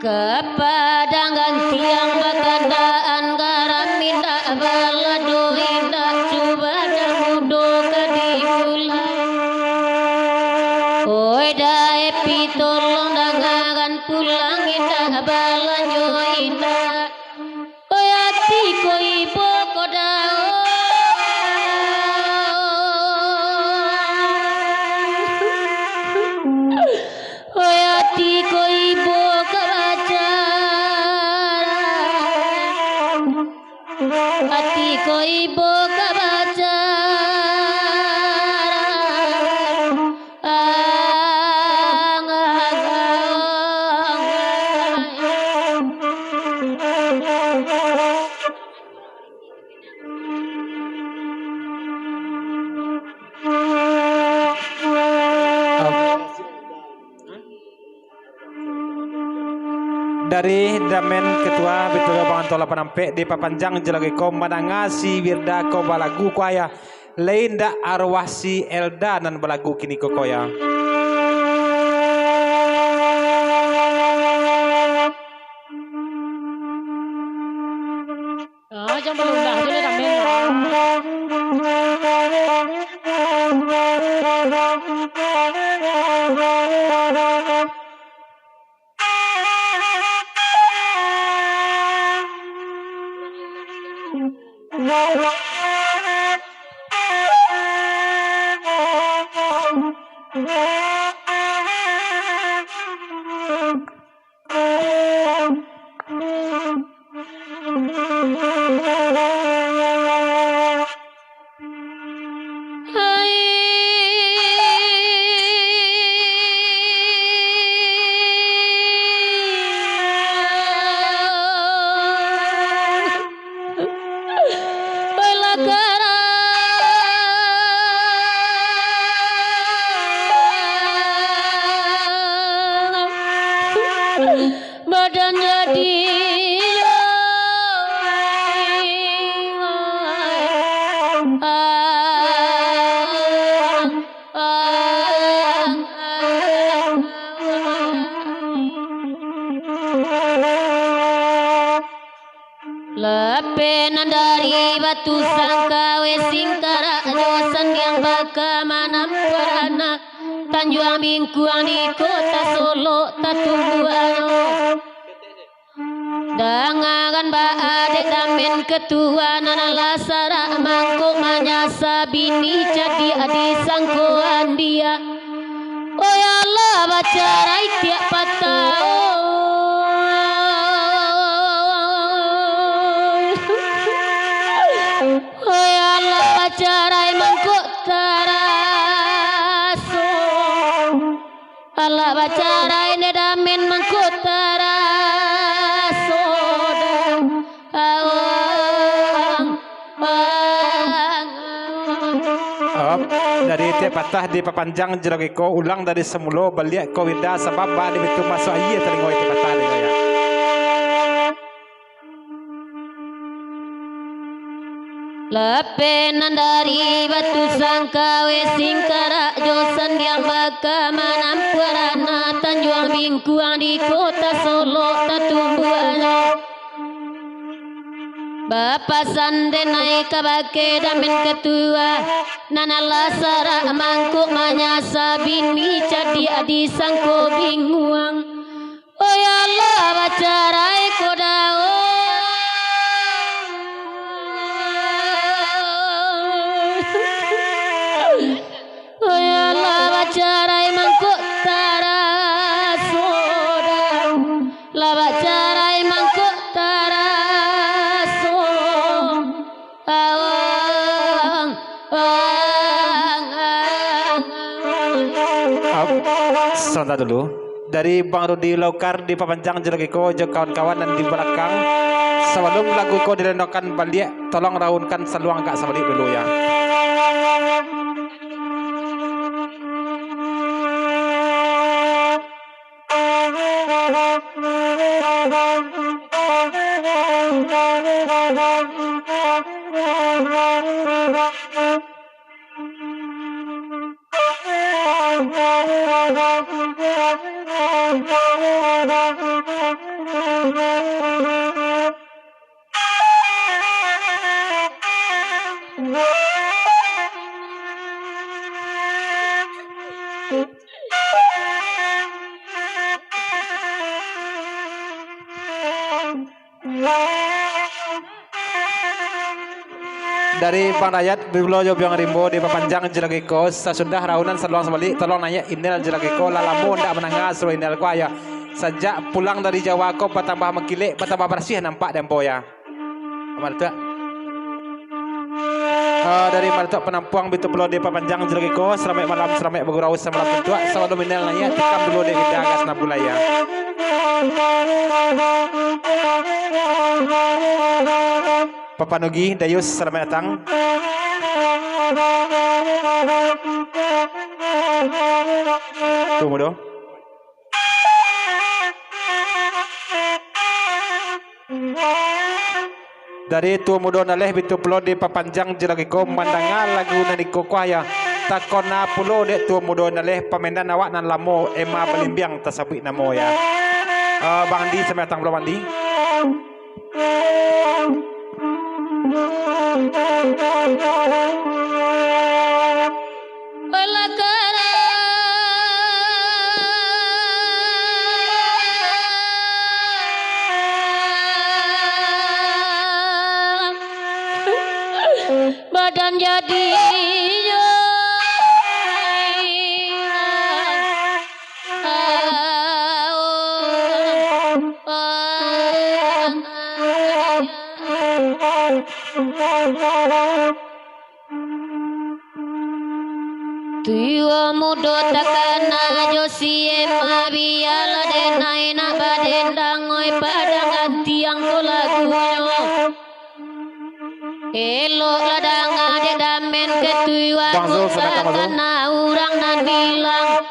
Kepadangan tiang bakandaan garam minta balado indah coba damudo kadibulai oi dae pitolong dangagan pulang indah balanyo indah oi ati koi bokodao oi ati koi hati ko ibu kebaca dari Damen Ketua Betul Bangan Tola Panampe di Papanjang Jelagi ko Manangasi Wirda ko balagu kuaya Leinda Arwasi Elda nan balagu kini ko koya trong belum dah dulu Damen badan jadi lepenan dari batu sangka wesingkara dosan yang baka manam perana Tanjung Bingkuang di kota Solo tatubuan dangangan baadek Damen ketua nana lasara mangkuk manyasa bini jadi adi sangkoan dia oh ya Allah baca rai tiap patah oh ya Allah baca rai mangkuk taraso Allah baca rai ne Damen mangkuk taraso dari tiap patah di Papanjang Jelagi ko ulang dari semulo balik ko Wirda sebab ba di itu masuk aye telingoy tiap patah ni ya lepenan dari batu sangka wesingkara josan yang baka manam perana Tanjung Bingkuang di kota Solo tatumbuan Bapak sande naik kabake Damen ketua nana lasara mangkuk manyasa bini jadi adi sangko binguang oh ya Allah baca rai kodao oh ya Allah baca rai mangkuk tarasoda la baca rai mangkuk sebentar dulu dari Bang Rudi Laukar di Papanjang jelagi ko jo kawan-kawan dan di belakang. Sebelum lagu ko direndokan balik, tolong raunkan seluang kak sebalik dulu ya. Dari Bang Rayat Biblo Jobyong Rimbo di Papanjang jelagi ko sesudah raunan seluang sebalik tolong nanya email jelagi ko lalamu ndak menangah suruh email ko ya. Sejak pulang dari Jawa ko bertambah mengkilik bertambah bersih nampak dempo ya. Marta dari Marta penampuang Bitu Pulau di Papanjang jelagi ko selamat malam selamat bergurau selamat tua selalu email nanya tikam dulu di Vidagas Nabulaya. Papa Nugi, Dayus, selamat datang. Tunggu dong. Dari Tua Mudo Naleh Bitu Pulau di Papanjang jelagi ko mandangan lagu naniko kuaya takona pulo dek Tua Mudo Naleh pamendan awak nan lamo ema belimbiang tasabik namo ya. Bang Andi selamat datang Bang Andi. Badan jadi Tua mudo takana josi ema biala denai nak badendang oi padangan tiang ko lagunyo elok ladang ade damen ketuan takana urang nan bilang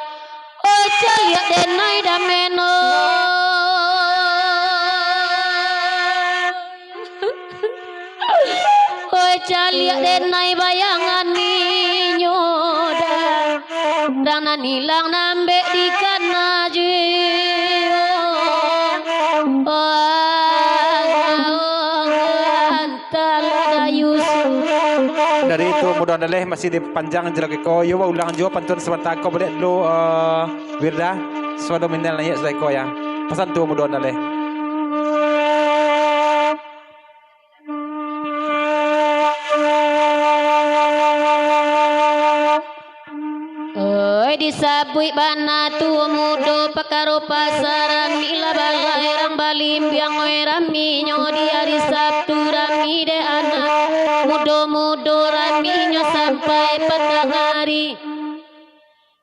oi caya denai damen oi caya denai bayangan ninyo dan nilang nambe di kana dari itu mudah naleh masih di panjang jelagi ko yo ulang jo pantun sebentar ko boleh dulu Wirda suado minel nanya sudah ko ya pesan tu mudah naleh. Disabui bana tua mudo pakaro pasaran mila balai rang balim biang oi rami nyo di hari Sabtu rami de anak mudo rami nyo sampai petang hari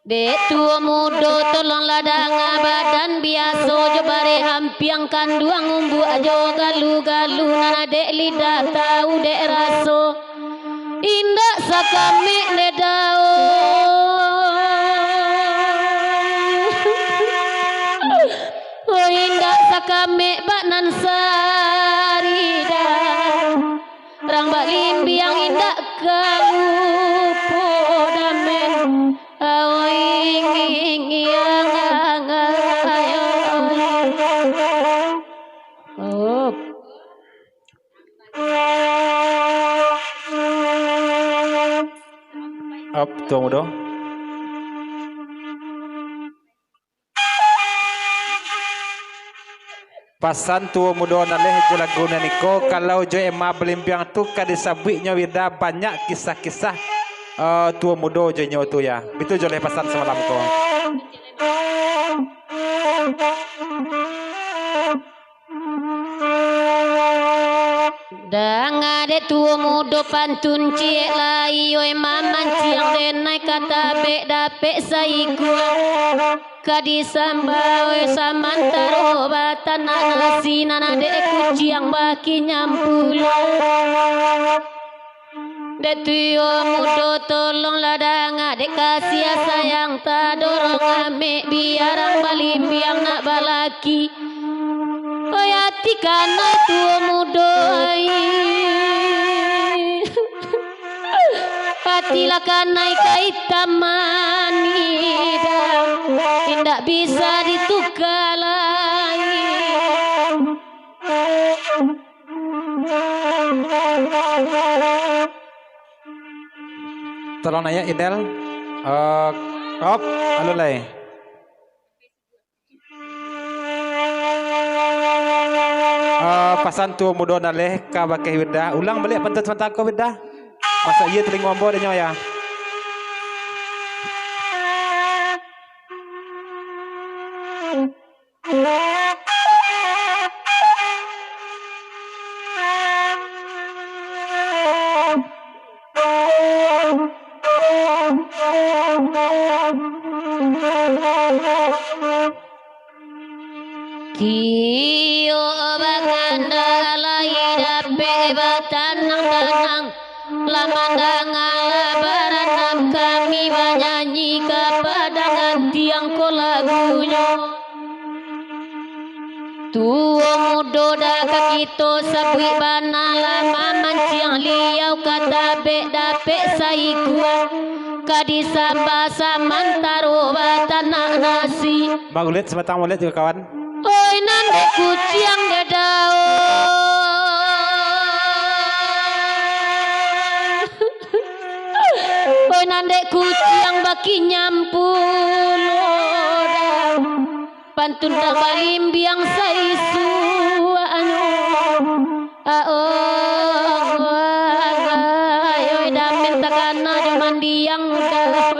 de tua mudo tolong ladang badan biaso jo bare hampiang kanduang umbu ajo galu nana dek lidah tahu dek raso indak sakame ne dao indak sakame banan sarida rang balimbiang indak kalupo damen awing yang ayo up tunggu dong. Pasan tua muda naleh jelaguna niko kalau jo ema belimpiang tu kadisabiknya Wirda banyak kisah-kisah tua muda jo nyo tu ya. Itu jo leh pasan semalam ko. Dang ade tua muda pantun ciek lai oi maman ciang denai kata be dapek sai kuat kadisamba we samantaro batana nasi nana dek kuciang baki nyampula dek tuyo mudo tolong ladang dek kasih sayang tak dorong ame biarang balimbiang nak balaki oyati kana tuo mudo patilah kanai kaitamani tidak bisa ditukar lagi. Tolong nanya Idel. Op, halo lay. Pasan tu mudo naleh ka bakeh wirda. Ulang balik pentas ko wirda. Masa iya teling ngombo denyo ya. Kiyo baganda lahir bebatanang lamandang labaran kami menyanyi kepada tiang ko lagunya tuo mudo da kakito sabui bana lama manciang liau kata be dape saikuan kadisamba samantaro batana nasi Magulit sebatang mulit juga kawan. oi nande kuciang dedao oi nande kuciang baki nyampulo pantun tak balimbiang saisu anu aong oi damen takana jaman diang udah